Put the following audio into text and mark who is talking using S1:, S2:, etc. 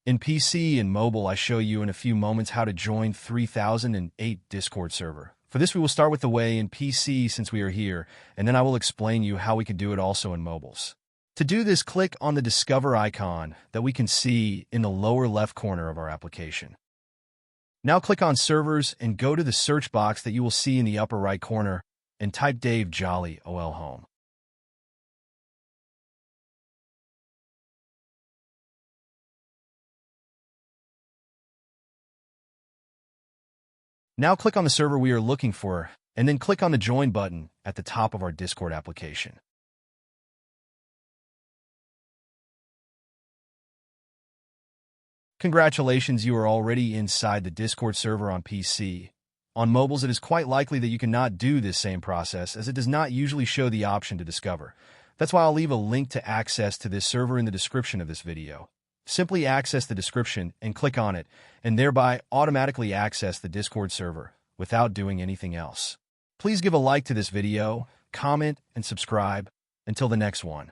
S1: In PC and mobile, I show you in a few moments how to join 3008 Discord server. For this, we will start with the way in PC since we are here, and then I will explain you how we can do it also in mobiles. To do this, click on the Discover icon that we can see in the lower left corner of our application. Now click on Servers and go to the search box that you will see in the upper right corner and type Dave Jolly OL Home. Now click on the server we are looking for, and then click on the Join button at the top of our Discord application. Congratulations, you are already inside the Discord server on PC. On mobiles, it is quite likely that you cannot do this same process, as it does not usually show the option to discover. That's why I'll leave a link to access to this server in the description of this video. Simply access the description and click on it, and thereby automatically access the Discord server without doing anything else. Please give a like to this video, comment, and subscribe. Until the next one.